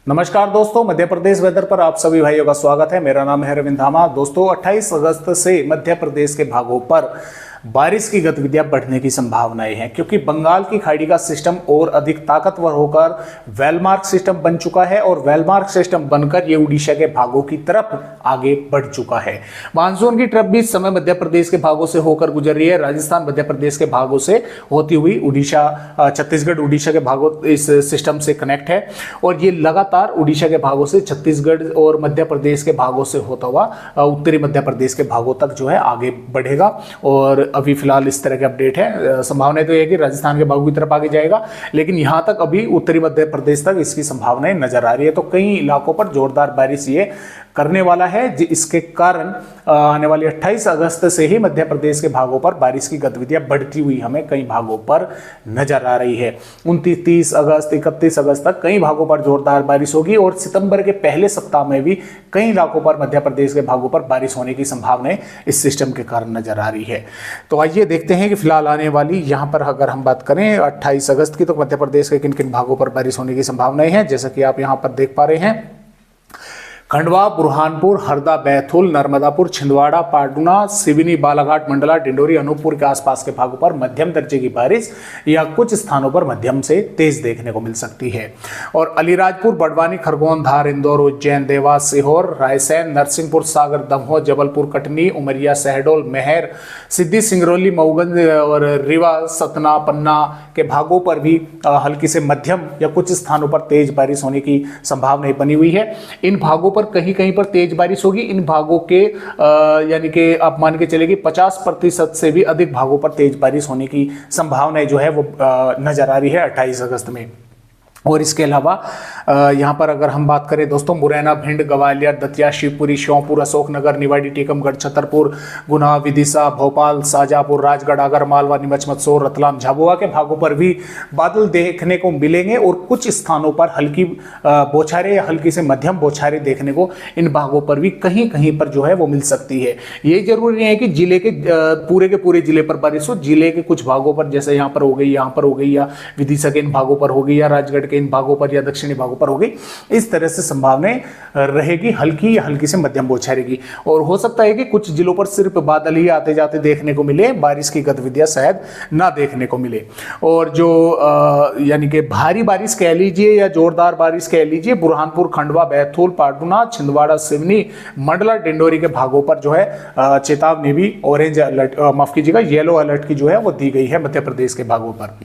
नमस्कार दोस्तों, मध्य प्रदेश वेदर पर आप सभी भाइयों का स्वागत है। मेरा नाम है रविंद्र धामा। दोस्तों 28 अगस्त से मध्य प्रदेश के भागों पर बारिश की गतिविधियां बढ़ने की संभावनाएं हैं, क्योंकि बंगाल की खाड़ी का सिस्टम और अधिक ताकतवर होकर वेलमार्क सिस्टम बन चुका है और वेलमार्क सिस्टम बनकर ये उड़ीसा के भागों की तरफ आगे बढ़ चुका है। मानसून की ट्रफ भी इस समय मध्य प्रदेश के भागों से होकर गुजर रही है। राजस्थान मध्य प्रदेश के भागों से होती हुई उड़ीसा, छत्तीसगढ़ उड़ीसा के भागों इस सिस्टम से कनेक्ट है और ये लगातार उड़ीसा के भागों से छत्तीसगढ़ और मध्य प्रदेश के भागों से होता हुआ उत्तरी मध्य प्रदेश के भागों तक जो है आगे बढ़ेगा। और अभी फिलहाल इस तरह के अपडेट है। संभावना तो यह है कि राजस्थान के भागों की तरफ आगे जाएगा, लेकिन यहां तक अभी उत्तरी मध्य प्रदेश तक इसकी संभावनाएं नजर आ रही है। तो कई इलाकों पर जोरदार बारिश ये करने वाला है। इसके कारण आने वाली 28 अगस्त से ही मध्य प्रदेश के भागों पर बारिश की गतिविधियां बढ़ती हुई हमें कई भागों पर नजर आ रही है। 29, 30 अगस्त, 31 अगस्त तक कई भागों पर जोरदार बारिश होगी और सितंबर के पहले सप्ताह में भी कई इलाकों पर मध्य प्रदेश के भागों पर बारिश होने की संभावनाएं इस सिस्टम के कारण नजर आ रही है। तो आइए देखते हैं कि फिलहाल आने वाली यहां पर अगर हम बात करें 28 अगस्त की, तो मध्य प्रदेश के किन किन भागों पर बारिश होने की संभावनाएं हैं। जैसा कि आप यहां पर देख पा रहे हैं, खंडवा, बुरहानपुर, हरदा, बैतूल, नर्मदापुर, छिंदवाड़ा, पाटना, सिवनी, बालाघाट, मंडला, डिंडोरी, अनूपपुर के आसपास के भागों पर मध्यम दर्जे की बारिश या कुछ स्थानों पर मध्यम से तेज देखने को मिल सकती है। और अलीराजपुर, बड़वानी, खरगोन, धार, इंदौर, उज्जैन, देवास, सीहोर, रायसेन, नरसिंहपुर, सागर, दमोह, जबलपुर, कटनी, उमरिया, शहडोल, महर, सिद्धि, सिंगरौली, मऊगंज और रीवा, सतना, पन्ना के भागों पर भी हल्की से मध्यम या कुछ स्थानों पर तेज बारिश होने की संभावना बनी हुई है। इन भागों पर कहीं कहीं पर तेज बारिश होगी। इन भागों के यानी कि आप मान के चले कि 50% से भी अधिक भागों पर तेज बारिश होने की संभावना जो है वो नजर आ रही है 28 अगस्त में। और इसके अलावा यहाँ पर अगर हम बात करें दोस्तों, मुरैना, भिंड, ग्वालियर, दतिया, शिवपुरी, श्योपुर, अशोकनगर, निवाड़ी, टीकमगढ़, छतरपुर, गुना, विदिशा, भोपाल, शाजापुर, राजगढ़, आगर मालवा, नीमच, मंदसौर, रतलाम, झाबुआ के भागों पर भी बादल देखने को मिलेंगे और कुछ स्थानों पर हल्की बौछारें या हल्की से मध्यम बौछारें देखने को इन भागों पर भी कहीं कहीं पर जो है वो मिल सकती है। ये जरूरी नहीं है कि जिले के पूरे जिले पर बारिश हो। जिले के कुछ भागों पर, जैसे यहाँ पर हो गई, यहाँ पर हो गई, या विदिशा के इन भागों पर हो गई, या राजगढ़ के इन भागों पर या दक्षिणी भागों पर होगी, इस तरह से संभावनाएं रहेगी हल्की या हल्की से मध्यम बौछारें की। और हो सकता है कि कुछ जिलों पर सिर्फ बादल ही आते जाते देखने को मिले, बारिश की गतिविधियां शायद ना देखने को मिले। और जो यानी कि भारी बारिश कह लीजिए या जोरदार बारिश कह लीजिए, बुरहानपुर, खंडवा, बैतूल, पाटना, छिंदवाड़ा, सिवनी, मंडला, डिंडोरी के भागों पर जो है चेतावनी भी ऑरेंज अलर्ट, माफ कीजिएगा, येलो अलर्ट की जो है वो दी गई है मध्य प्रदेश के भागों पर।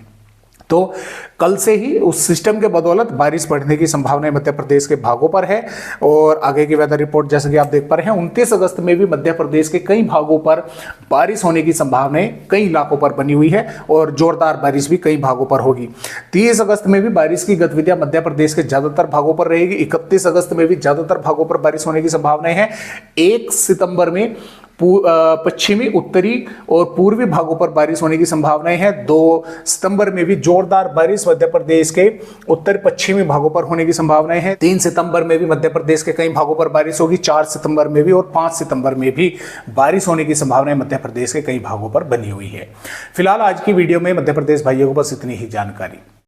तो कल से ही उस सिस्टम के बदौलत बारिश बढ़ने की संभावना मध्य प्रदेश के भागों पर है। और आगे की वेदर रिपोर्ट जैसे कि आप देख पा रहे हैं, 29 अगस्त में भी मध्य प्रदेश के कई भागों पर बारिश होने की संभावनाएं कई इलाकों पर बनी हुई है और जोरदार बारिश भी कई भागों पर होगी। 30 अगस्त में भी बारिश की गतिविधियां मध्य प्रदेश के ज्यादातर भागों पर रहेगी। 31 अगस्त में भी ज्यादातर भागों पर बारिश होने की संभावनाएं है। 1 सितंबर में पश्चिमी, उत्तरी और पूर्वी भागों पर बारिश होने की संभावनाएं है। 2 सितंबर में भी जोरदार बारिश मध्य प्रदेश के उत्तर पश्चिमी भागों पर होने की संभावनाएं है। 3 सितंबर में भी मध्य प्रदेश के कई भागों पर बारिश होगी। 4 सितंबर में भी और 5 सितंबर में भी बारिश होने की संभावनाएं मध्य प्रदेश के कई भागों पर बनी हुई है। फिलहाल आज की वीडियो में मध्य प्रदेश भाइयों को बस इतनी ही जानकारी।